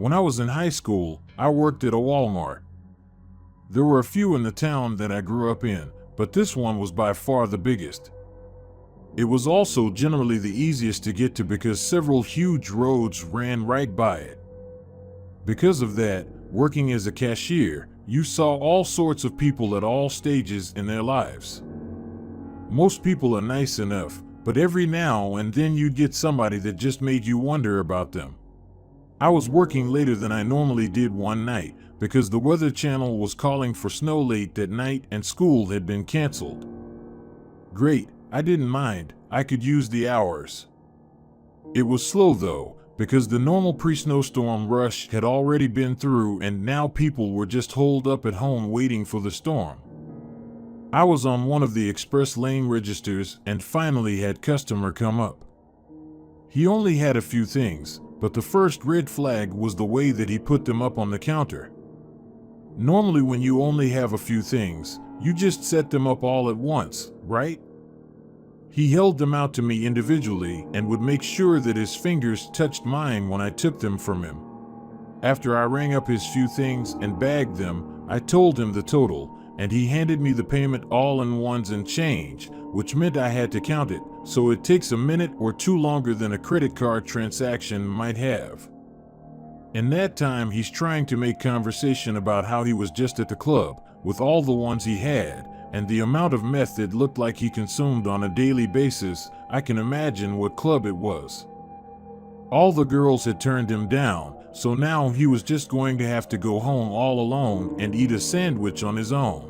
When I was in high school, I worked at a Walmart. There were a few in the town that I grew up in, but this one was by far the biggest. It was also generally the easiest to get to because several huge roads ran right by it. Because of that, working as a cashier, you saw all sorts of people at all stages in their lives. Most people are nice enough, but every now and then you'd get somebody that just made you wonder about them. I was working later than I normally did one night because the Weather Channel was calling for snow late that night and school had been canceled. Great, I didn't mind, I could use the hours. It was slow though, because the normal pre-snowstorm rush had already been through and now people were just holed up at home waiting for the storm. I was on one of the express lane registers and finally had customer come up. He only had a few things, but the first red flag was the way that he put them up on the counter. Normally when you only have a few things, you just set them up all at once, right? He held them out to me individually and would make sure that his fingers touched mine when I took them from him. After I rang up his few things and bagged them, I told him the total, and he handed me the payment all in ones and change, which meant I had to count it, so it takes a minute or two longer than a credit card transaction might have. In that time, he's trying to make conversation about how he was just at the club, with all the ones he had, and the amount of meth it looked like he consumed on a daily basis. I can imagine what club it was. All the girls had turned him down, so now he was just going to have to go home all alone and eat a sandwich on his own.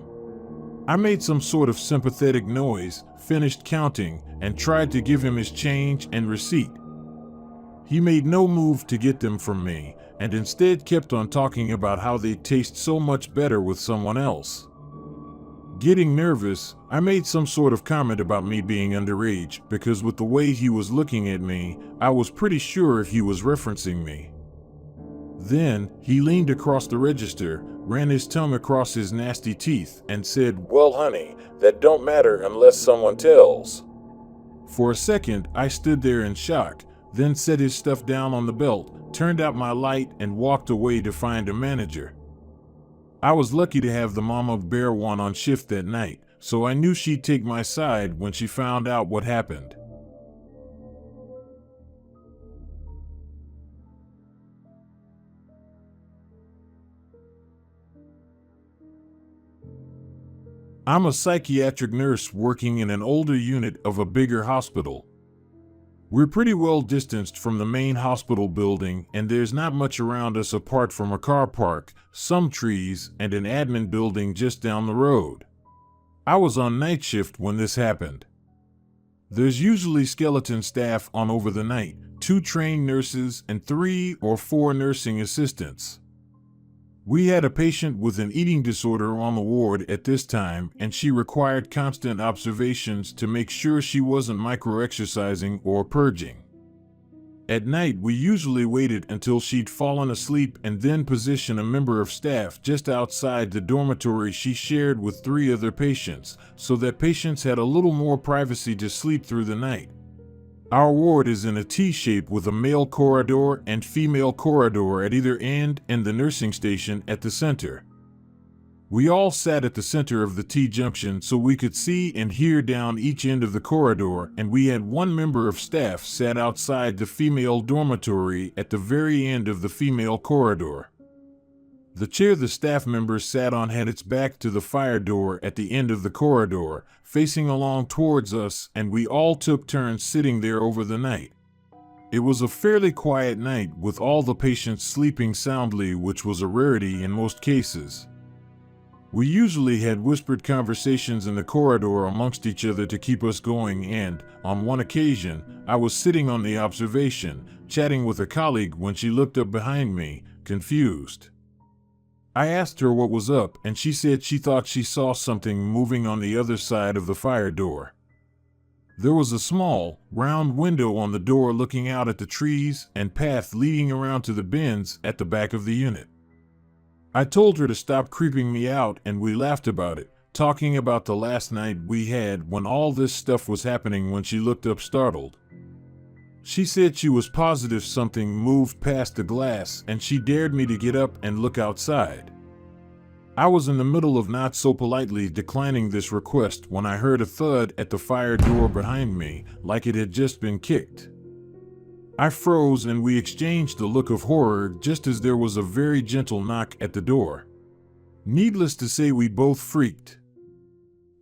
I made some sort of sympathetic noise, finished counting, and tried to give him his change and receipt. He made no move to get them from me, and instead kept on talking about how they taste so much better with someone else. Getting nervous, I made some sort of comment about me being underage because with the way he was looking at me, I was pretty sure he was referencing me. Then, he leaned across the register, ran his tongue across his nasty teeth, and said, "Well, honey, that don't matter unless someone tells." For a second, I stood there in shock, then set his stuff down on the belt, turned out my light, and walked away to find a manager. I was lucky to have the mama bear one on shift that night, so I knew she'd take my side when she found out what happened. I'm a psychiatric nurse working in an older unit of a bigger hospital. We're pretty well distanced from the main hospital building, and there's not much around us apart from a car park, some trees, and an admin building just down the road. I was on night shift when this happened. There's usually skeleton staff on over the night, 2 trained nurses and 3 or 4 nursing assistants. We had a patient with an eating disorder on the ward at this time, and she required constant observations to make sure she wasn't micro-exercising or purging. At night, we usually waited until she'd fallen asleep and then position a member of staff just outside the dormitory she shared with 3 other patients, so that patients had a little more privacy to sleep through the night. Our ward is in a T-shape with a male corridor and female corridor at either end and the nursing station at the center. We all sat at the center of the T-junction so we could see and hear down each end of the corridor, and we had 1 member of staff sat outside the female dormitory at the very end of the female corridor. The chair the staff members sat on had its back to the fire door at the end of the corridor, facing along towards us, and we all took turns sitting there over the night. It was a fairly quiet night with all the patients sleeping soundly, which was a rarity in most cases. We usually had whispered conversations in the corridor amongst each other to keep us going, and, on one occasion, I was sitting on the observation, chatting with a colleague when she looked up behind me, confused. I asked her what was up, and she said she thought she saw something moving on the other side of the fire door. There was a small, round window on the door looking out at the trees and path leading around to the bins at the back of the unit. I told her to stop creeping me out, and we laughed about it, talking about the last night we had when all this stuff was happening when she looked up startled. She said she was positive something moved past the glass and she dared me to get up and look outside. I was in the middle of not so politely declining this request when I heard a thud at the fire door behind me, like it had just been kicked. I froze and we exchanged a look of horror just as there was a very gentle knock at the door. Needless to say, we both freaked.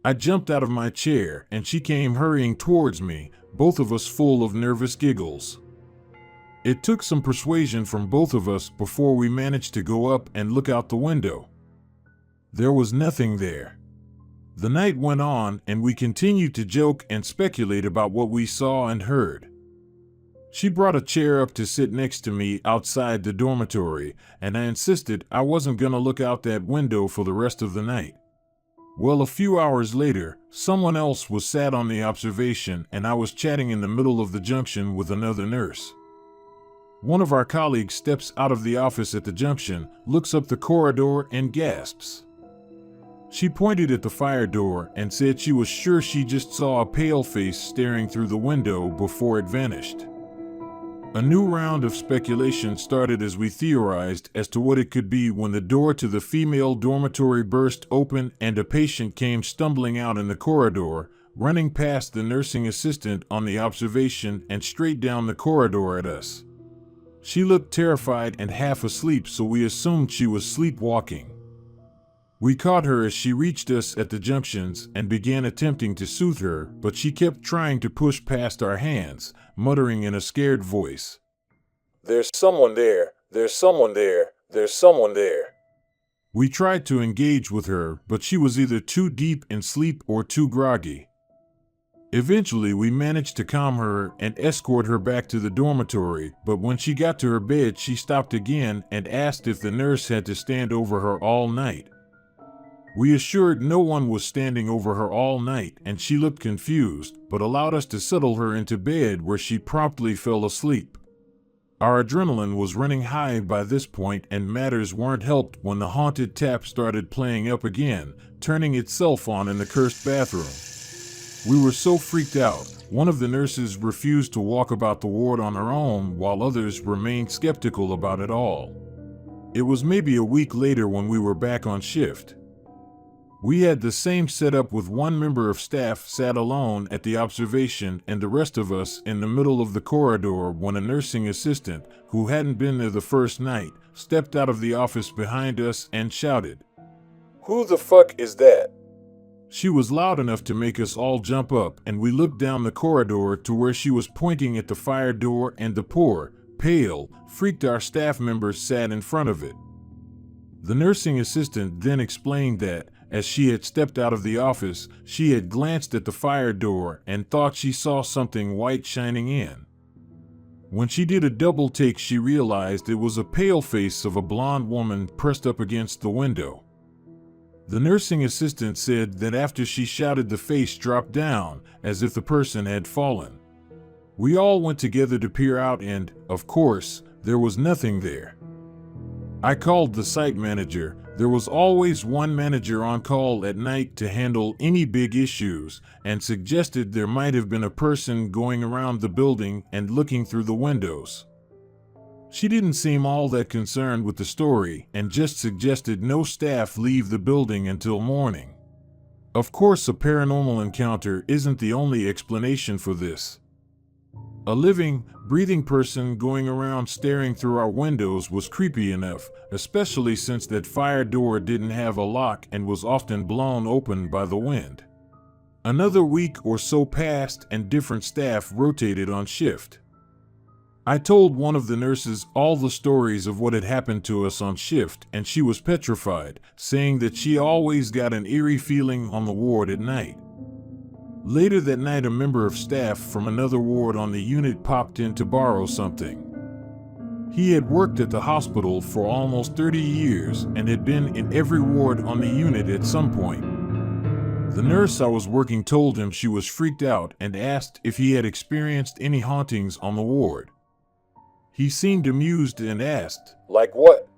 I jumped out of my chair and she came hurrying towards me, both of us full of nervous giggles. It took some persuasion from both of us before we managed to go up and look out the window. There was nothing there. The night went on and we continued to joke and speculate about what we saw and heard. She brought a chair up to sit next to me outside the dormitory, and I insisted I wasn't gonna look out that window for the rest of the night. Well, a few hours later, someone else was sat on the observation and I was chatting in the middle of the junction with another nurse. One of our colleagues steps out of the office at the junction, looks up the corridor and gasps. She pointed at the fire door and said she was sure she just saw a pale face staring through the window before it vanished. A new round of speculation started as we theorized as to what it could be when the door to the female dormitory burst open and a patient came stumbling out in the corridor, running past the nursing assistant on the observation and straight down the corridor at us. She looked terrified and half asleep, so we assumed she was sleepwalking. We caught her as she reached us at the junctions and began attempting to soothe her, but she kept trying to push past our hands, muttering in a scared voice, "There's someone there, there's someone there, there's someone there." We tried to engage with her, but she was either too deep in sleep or too groggy. Eventually, we managed to calm her and escort her back to the dormitory, but when she got to her bed, she stopped again and asked if the nurse had to stand over her all night. We assured no one was standing over her all night, and she looked confused, but allowed us to settle her into bed where she promptly fell asleep. Our adrenaline was running high by this point, and matters weren't helped when the haunted tap started playing up again, turning itself on in the cursed bathroom. We were so freaked out, one of the nurses refused to walk about the ward on her own while others remained skeptical about it all. It was maybe a week later when we were back on shift. We had the same setup with one member of staff sat alone at the observation and the rest of us in the middle of the corridor when a nursing assistant, who hadn't been there the first night, stepped out of the office behind us and shouted, "Who the fuck is that?" She was loud enough to make us all jump up, and we looked down the corridor to where she was pointing at the fire door, and the poor, pale, freaked our staff members sat in front of it. The nursing assistant then explained that, as she had stepped out of the office, she had glanced at the fire door and thought she saw something white shining in. When she did a double take, she realized it was a pale face of a blonde woman pressed up against the window. The nursing assistant said that after she shouted, the face dropped down, as if the person had fallen. We all went together to peer out and, of course, there was nothing there. I called the site manager. There was always one manager on call at night to handle any big issues, and suggested there might have been a person going around the building and looking through the windows. She didn't seem all that concerned with the story and just suggested no staff leave the building until morning. Of course, a paranormal encounter isn't the only explanation for this. A living, breathing person going around staring through our windows was creepy enough, especially since that fire door didn't have a lock and was often blown open by the wind. Another week or so passed and different staff rotated on shift. I told one of the nurses all the stories of what had happened to us on shift, and she was petrified, saying that she always got an eerie feeling on the ward at night. Later that night, a member of staff from another ward on the unit popped in to borrow something. He had worked at the hospital for almost 30 years and had been in every ward on the unit at some point. The nurse I was working told him she was freaked out and asked if he had experienced any hauntings on the ward. He seemed amused and asked, "Like what?"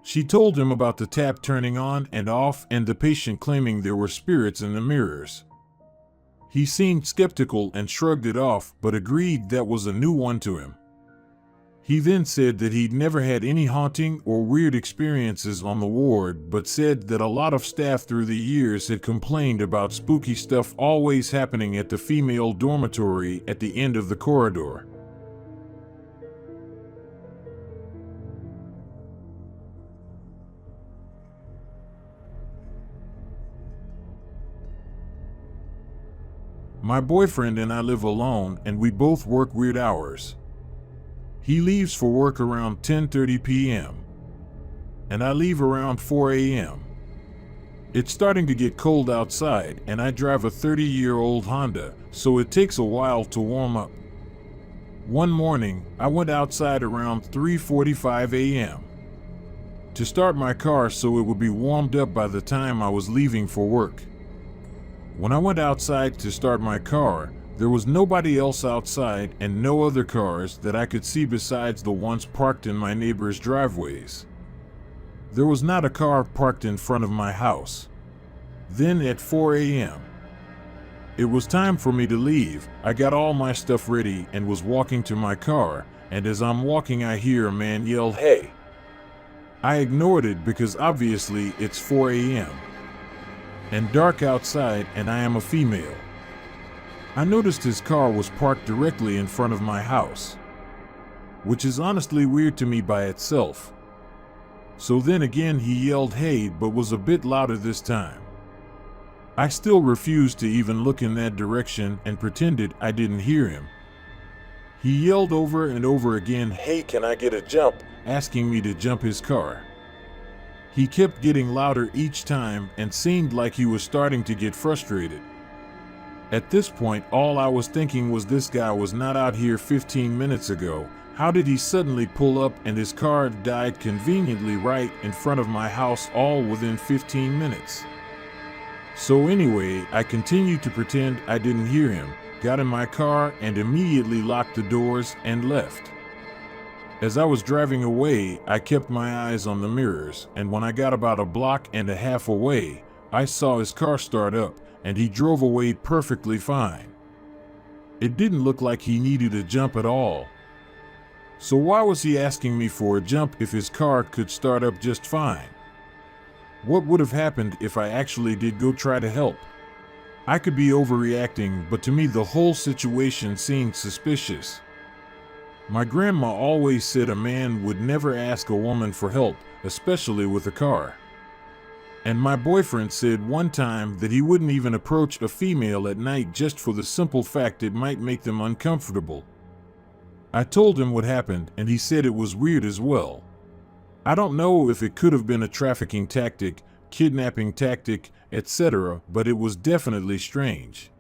She told him about the tap turning on and off and the patient claiming there were spirits in the mirrors. He seemed skeptical and shrugged it off, but agreed that was a new one to him. He then said that he'd never had any haunting or weird experiences on the ward, but said that a lot of staff through the years had complained about spooky stuff always happening at the female dormitory at the end of the corridor. My boyfriend and I live alone, and we both work weird hours. He leaves for work around 10:30 p.m. and I leave around 4 a.m. It's starting to get cold outside, and I drive a 30-year-old Honda, so it takes a while to warm up. One morning, I went outside around 3:45 a.m. to start my car so it would be warmed up by the time I was leaving for work. When I went outside to start my car, there was nobody else outside and no other cars that I could see besides the ones parked in my neighbor's driveways. There was not a car parked in front of my house. Then at 4 a.m., it was time for me to leave. I got all my stuff ready and was walking to my car, and as I'm walking I hear a man yell, "Hey!" I ignored it because obviously it's 4 a.m. and dark outside, and I am a female. I noticed his car was parked directly in front of my house, which is honestly weird to me by itself. So then again he yelled "Hey," but was a bit louder this time. I still refused to even look in that direction and pretended I didn't hear him. He yelled over and over again, "Hey, can I get a jump?" asking me to jump his car. He kept getting louder each time and seemed like he was starting to get frustrated. At this point, all I was thinking was this guy was not out here 15 minutes ago. How did he suddenly pull up and his car died conveniently right in front of my house all within 15 minutes? So anyway, I continued to pretend I didn't hear him, got in my car and immediately locked the doors and left. As I was driving away, I kept my eyes on the mirrors, and when I got about a block and a half away, I saw his car start up, and he drove away perfectly fine. It didn't look like he needed a jump at all. So why was he asking me for a jump if his car could start up just fine? What would have happened if I actually did go try to help? I could be overreacting, but to me the whole situation seemed suspicious. My grandma always said a man would never ask a woman for help, especially with a car. And my boyfriend said one time that he wouldn't even approach a female at night just for the simple fact it might make them uncomfortable. I told him what happened, and he said it was weird as well. I don't know if it could have been a trafficking tactic, kidnapping tactic, etc., but it was definitely strange.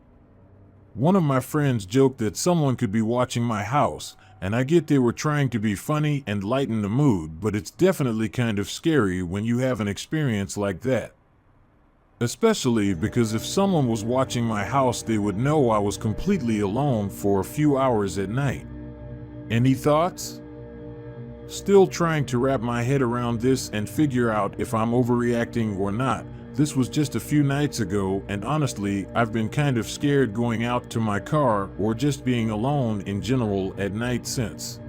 One of my friends joked that someone could be watching my house, and I get they were trying to be funny and lighten the mood, but it's definitely kind of scary when you have an experience like that. Especially because if someone was watching my house, they would know I was completely alone for a few hours at night. Any thoughts? Still trying to wrap my head around this and figure out if I'm overreacting or not. This was just a few nights ago, and honestly, I've been kind of scared going out to my car or just being alone in general at night since.